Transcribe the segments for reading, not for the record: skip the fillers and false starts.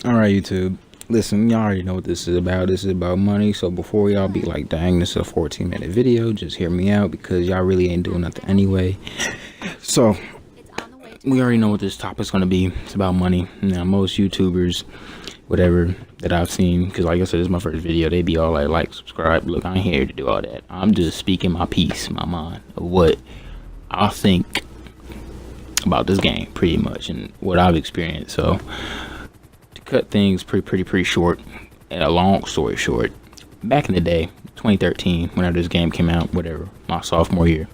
All right, YouTube. Listen, y'all already know what this is about. This is about money. So before y'all be like, dang, this is a 14-minute video, just hear me out because y'all really ain't doing nothing anyway. So we already know what this topic's gonna be. It's about money. Now, most YouTubers, whatever that I've seen, because like I said, this is my first video. They be all like, subscribe. Look, I ain't here to do all that. I'm just speaking my piece, my mind of what I think about this game, pretty much, and what I've experienced. So cut things pretty short, and a long story short, back in the day, 2013, whenever this game came out, whatever, my sophomore year,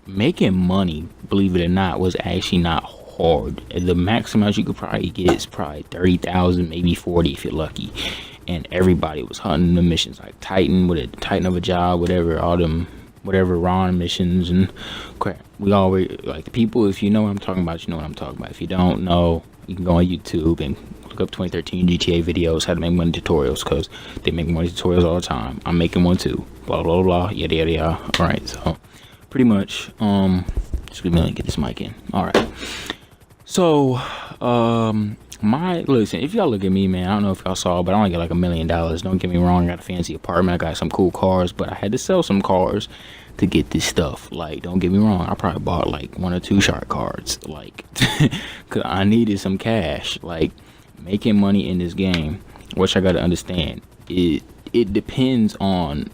making money, believe it or not, was actually not hard. The max amount you could probably get is probably 30,000, maybe 40 if you're lucky. And everybody was hunting the missions like Titan, with a Titan of a job, whatever, all them, whatever Ron missions and crap. We always, like, the people, if you know what I'm talking about, you know what I'm talking about. If you don't know, you can go on YouTube and look up 2013 GTA videos, how to make money tutorials, because they make money tutorials all the time. I'm making one too. Blah blah blah, yada yada yada. All right, so pretty much, just let me get this mic in. All right, so listen, if y'all look at me, man, I don't know if y'all saw, but I only got like $1 million. Don't get me wrong, I got a fancy apartment, I got some cool cars, but I had to sell some cars to get this stuff. Like, don't get me wrong, I probably bought like 1 or 2 shark cards, like, cause I needed some cash. Like, making money in this game, which I gotta understand, it depends on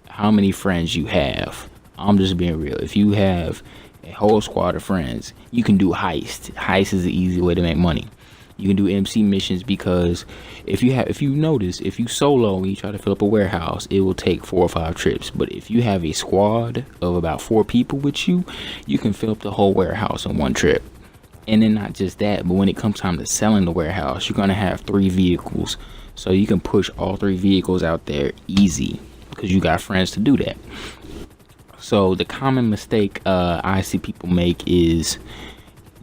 how many friends you have. I'm just being real. If you have a whole squad of friends, you can do heist is the easy way to make money. You can do MC missions, because if you notice, if you solo and you try to fill up a warehouse, it will take 4 or 5 trips. But if you have a squad of about 4 people with you, you can fill up the whole warehouse in 1 trip. And then not just that, but when it comes time to selling the warehouse, you're gonna have 3 vehicles, so you can push all 3 vehicles out there easy because you got friends to do that. So the common mistake I see people make is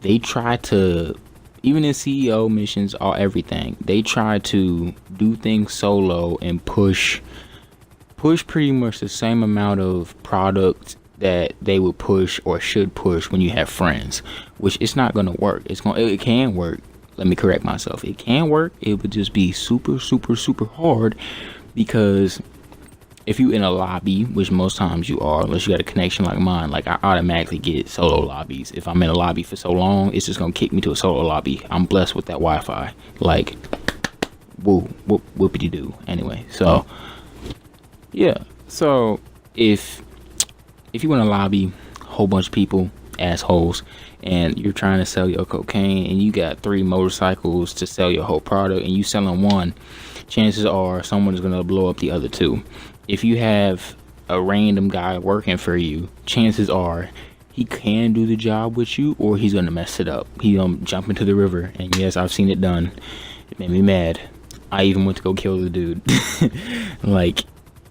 they try to, even in CEO missions or everything, they try to do things solo and push pretty much the same amount of product that they would push or should push when you have friends, which it's not gonna work. It can work. Let me correct myself. It can work. It would just be super hard, because if you in a lobby, which most times you are, unless you got a connection like mine, like I automatically get solo lobbies. If I'm in a lobby for so long, it's just gonna kick me to a solo lobby. I'm blessed with that Wi-Fi. Like, whoopity doo. Anyway, so yeah. So if you in a lobby, whole bunch of people, assholes, and you're trying to sell your cocaine, and you got 3 motorcycles to sell your whole product, and you selling one, chances are someone is gonna blow up the other 2. If you have a random guy working for you, chances are he can do the job with you, or he's gonna mess it up. He gonna jump into the river, and yes, I've seen it done. It made me mad. I even went to go kill the dude. Like,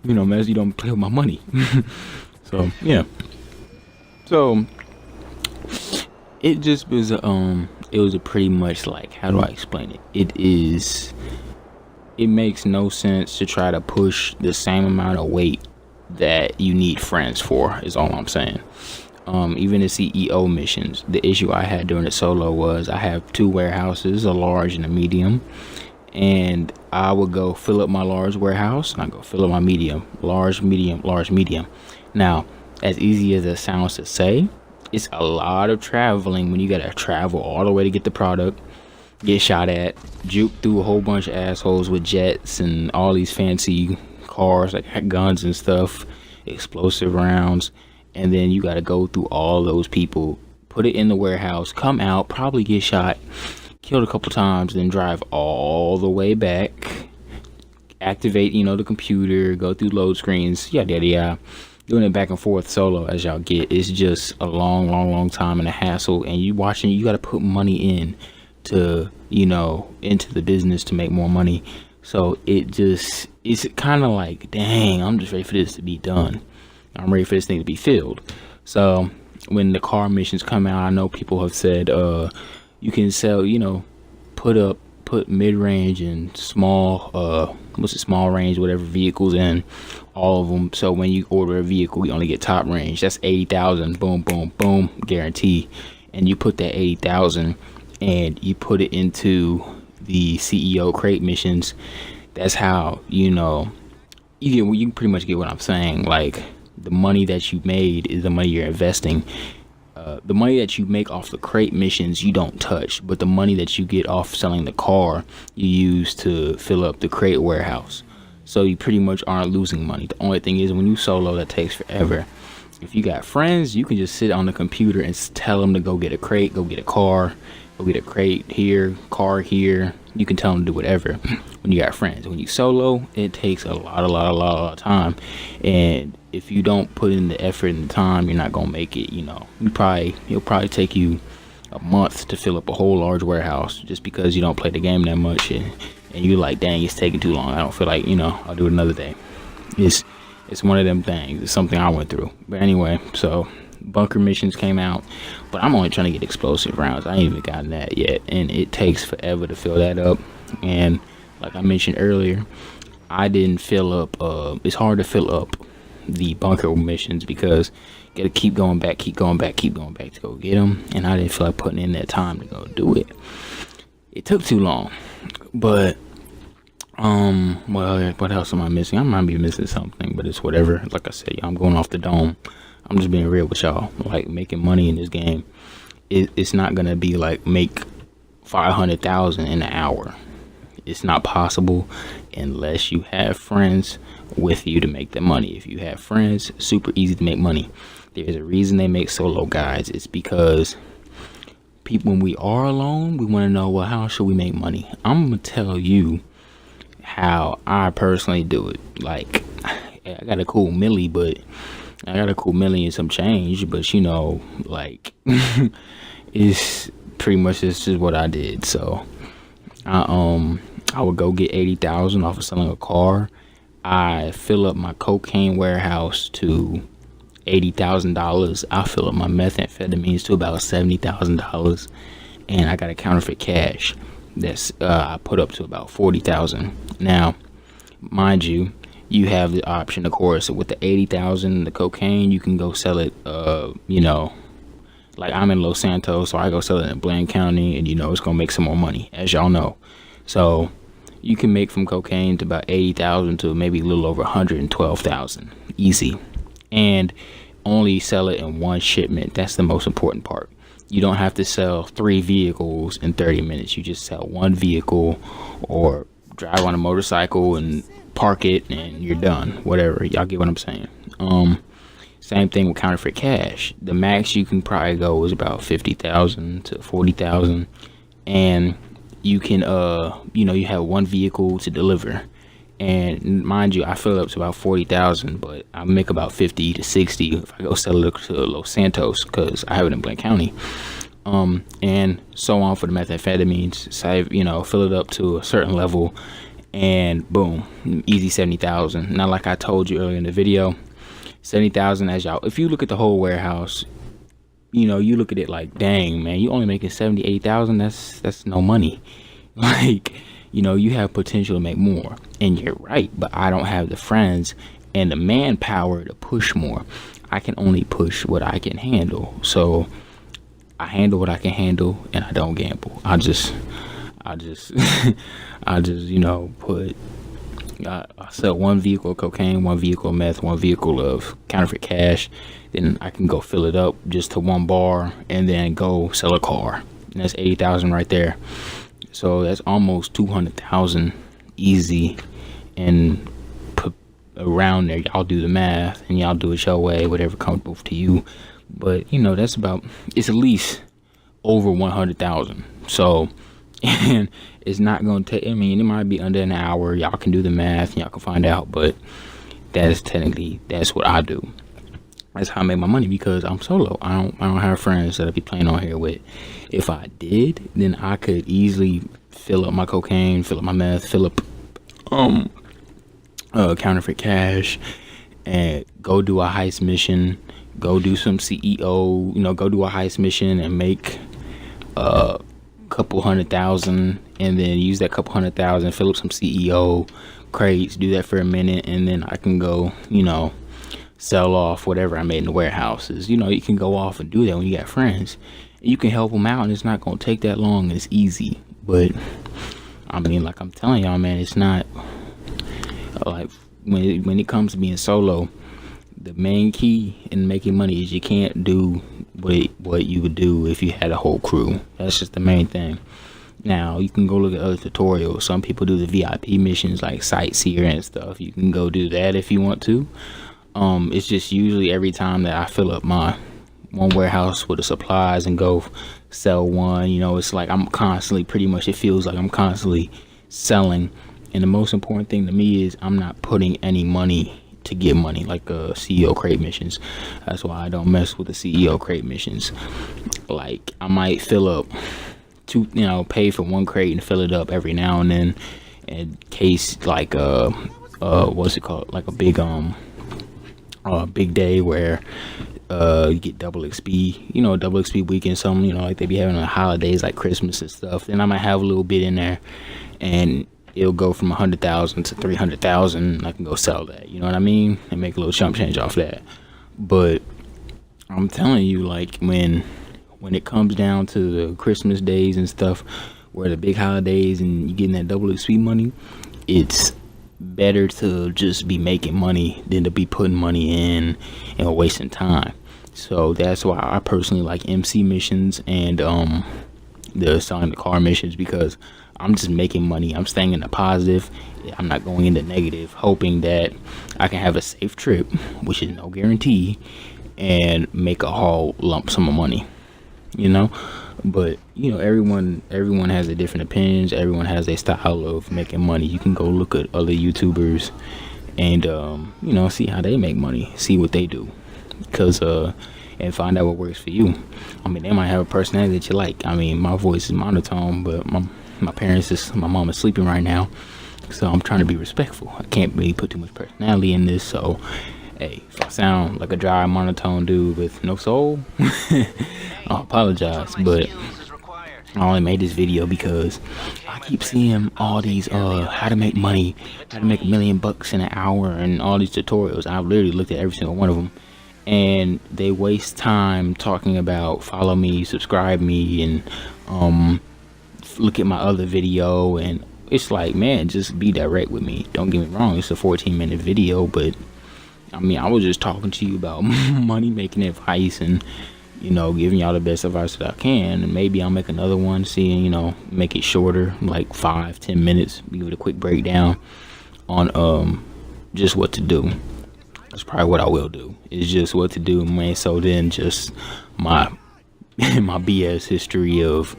you know, man, you don't play with my money. So yeah. So it just was it was a pretty much, like, how do I explain it? It makes no sense to try to push the same amount of weight that you need friends for, is all I'm saying. Even the CEO missions, the issue I had during the solo was I have 2 warehouses, a large and a medium, and I would go fill up my large warehouse and I go fill up my medium, large, medium, large, medium. Now, as easy as it sounds to say, it's a lot of traveling when you gotta travel all the way to get the product, get shot at, juke through a whole bunch of assholes with jets and all these fancy cars like guns and stuff, explosive rounds, and then you got to go through all those people, put it in the warehouse, come out, probably get shot, killed a couple times, then drive all the way back, activate, you know, the computer, go through load screens, yada yada yada. Doing it back and forth solo, as y'all get, it's just a long time and a hassle, and you got to put money in to, you know, into the business to make more money. So it's kind of like, dang, I'm just ready for this to be done. I'm ready for this thing to be filled. So when the car missions come out, I know people have said you can sell, you know, put mid-range and small small range, whatever vehicles in all of them. So when you order a vehicle, you only get top range. That's 80,000, boom boom boom, guarantee. And you put that 80,000 and you put it into the CEO crate missions. That's how you pretty much get what I'm saying. Like, the money that you made is the money you're investing. The money that you make off the crate missions you don't touch, but the money that you get off selling the car you use to fill up the crate warehouse. So you pretty much aren't losing money. The only thing is, when you solo, that takes forever. If you got friends, you can just sit on the computer and tell them to go get a crate, go get a car, go get a crate here, car here. You can tell them to do whatever when you got friends. When you solo, it takes a lot of time. And if you don't put in the effort and the time, you're not gonna make it. It'll probably take you a month to fill up a whole large warehouse, just because you don't play the game that much, and you like, dang, it's taking too long. I don't feel like, I'll do it another day. It's one of them things. It's something I went through. But anyway, so bunker missions came out, but I'm only trying to get explosive rounds. I ain't even gotten that yet, and it takes forever to fill that up. And like I mentioned earlier, I didn't fill up. It's hard to fill up the bunker missions because you gotta keep going back to go get them, and I didn't feel like putting in that time to go do it. It took too long. But what else am I missing? I might be missing something, but it's whatever. Like I said, I'm going off the dome. I'm just being real with y'all. Like, making money in this game, it's not gonna be like make 500,000 in an hour. It's not possible unless you have friends with you to make the money. If you have friends, super easy to make money. There's a reason they make solo guides. It's because people, when we are alone, we want to know, well, how should we make money? I'm gonna tell you how I personally do it. Like, I got a cool milli and some change, but like, it's pretty much, this is what I did. So I would go get 80,000 off of selling a car. I fill up my cocaine warehouse to $80,000. I fill up my methamphetamines to about $70,000, and I got a counterfeit cash that's I put up to about 40,000. Now, mind you, you have the option, of course, with the 80,000, the cocaine, you can go sell it. Like, I'm in Los Santos, so I go sell it in Bland County, and it's gonna make some more money, as y'all know. So you can make from cocaine to about 80,000 to maybe a little over 112,000, easy, and only sell it in one shipment. That's the most important part. You don't have to sell 3 vehicles in 30 minutes. You just sell 1 vehicle, or drive on a motorcycle and park it, and you're done. Whatever, y'all get what I'm saying. Same thing with counterfeit cash. The max you can probably go is about 50,000 to 40,000, and you can you have 1 vehicle to deliver. And mind you, I fill it up to about 40,000, but I make about 50 to 60 if I go sell it to Los Santos, because I have it in Blank County. And so on for the methamphetamines. So fill it up to a certain level, and boom, easy 70,000. Now, like I told you earlier in the video, 70,000, as y'all, if you look at the whole warehouse, you look at it like, dang, man, you only making 70, 80,000. That's no money. Like, you have potential to make more, and you're right, but I don't have the friends and the manpower to push more. I can only push what I can handle. So I handle what I can handle, and I don't gamble. I just put, I sell 1 vehicle of cocaine, 1 vehicle of meth, 1 vehicle of counterfeit cash. Then I can go fill it up just to 1 bar, and then go sell a car. And that's 80,000 right there. So that's almost 200,000 easy, and put around there. Y'all do the math, and y'all do it your way, whatever comfortable to you. But that's about, it's at least over 100,000. So, and it's not gonna take, it might be under an hour. Y'all can do the math, and y'all can find out. But that's what I do. That's how I make my money, because I'm solo. I don't have friends that I be playing on here with. If I did, then I could easily fill up my cocaine, fill up my meth, fill up counterfeit cash, and go do a heist mission, go do some CEO, go do a heist mission and make a couple 100,000, and then use that couple 100,000, fill up some CEO crates, do that for a minute, and then I can go, sell off whatever I made in the warehouses. You can go off and do that when you got friends. You can help them out, and it's not gonna take that long, and it's easy. But I mean, like I'm telling y'all, man, it's not like when it comes to being solo. The main key in making money is you can't do what you would do if you had a whole crew. That's just the main thing. Now you can go look at other tutorials. Some people do the VIP missions like sightseer and stuff. You can go do that if you want to. It's just usually every time that I fill up my one warehouse with the supplies and go sell one, you know, it's like I'm constantly, pretty much it feels like I'm constantly selling. And the most important thing to me is I'm not putting any money to get money, like CEO crate missions. That's why I don't mess with the CEO crate missions. Like I might fill up pay for one crate and fill it up every now and then, in case like what's it called, like a big day where you get double XP, double XP weekend, something, like they be having on holidays like Christmas and stuff. Then I might have a little bit in there, and it'll go from 100,000 to 300,000. I can go sell that, you know what I mean, and make a little chump change off that. But I'm telling you, like when it comes down to the Christmas days and stuff, where the big holidays and you getting that double XP money, it's better to just be making money than to be putting money in and wasting time. So that's why I personally like MC missions and the selling the car missions, because I'm just making money. I'm staying in the positive. I'm not going into negative, hoping that I can have a safe trip, which is no guarantee, and make a whole lump sum of money. But everyone has a different opinions. Everyone has a style of making money. You can go look at other YouTubers and see how they make money, see what they do, because and find out what works for you. I mean, they might have a personality that you like. I mean, my voice is monotone, but my mom is sleeping right now, so I'm trying to be respectful. I can't really put too much personality in this, so hey, if I sound like a dry monotone dude with no soul, I apologize. But I only made this video because I keep seeing all these how to make money, how to make $1 million in an hour, and all these tutorials. I've literally looked at every single one of them, and they waste time talking about follow me, subscribe me, and look at my other video. And it's like, man, just be direct with me. Don't get me wrong, it's a 14-minute video, but I mean, I was just talking to you about money making advice and giving y'all the best advice that I can. And maybe I'll make another one, seeing make it shorter, like 5-10 minutes, give it a quick breakdown on just what to do. That's probably what I will do, is just what to do, man. So then just my my BS history of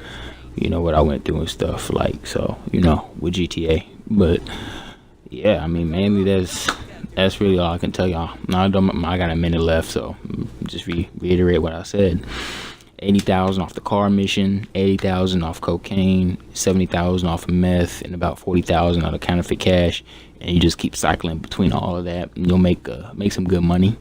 what I went through and stuff, like, so with GTA. But yeah, I mean, mainly that's really all I can tell y'all. I got a minute left, so just reiterate what I said. 80,000 off the car mission, 80,000 off cocaine, 70,000 off of meth, and about 40,000 out of counterfeit cash. And you just keep cycling between all of that, and you'll make some good money.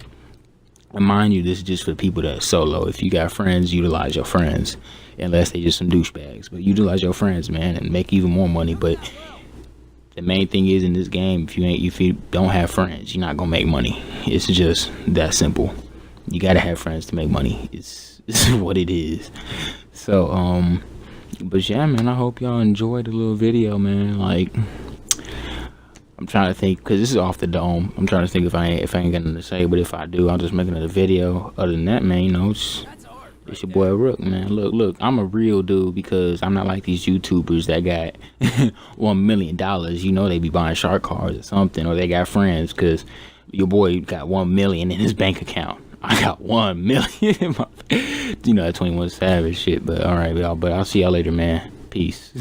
And mind you, this is just for people that are solo. If you got friends, utilize your friends, unless they just some douchebags. But utilize your friends, man, and make even more money. But the main thing is, in this game, if you don't have friends, you're not gonna make money. It's just that simple. You gotta have friends to make money. It's what it is. So but yeah, man, I hope y'all enjoyed the little video, man. Like, I'm trying to think, because this is off the dome. I'm trying to think if I ain't got nothing to say, but if I do, I'll just make another video. Other than that, man, it's your boy Rook, man. Look, I'm a real dude, because I'm not like these YouTubers that got $1 million. They be buying shark cards or something, or they got friends, because your boy got 1 million in his bank account. I got 1 million. That 21 Savage shit. But all right, y'all. But I'll see y'all later, man. Peace.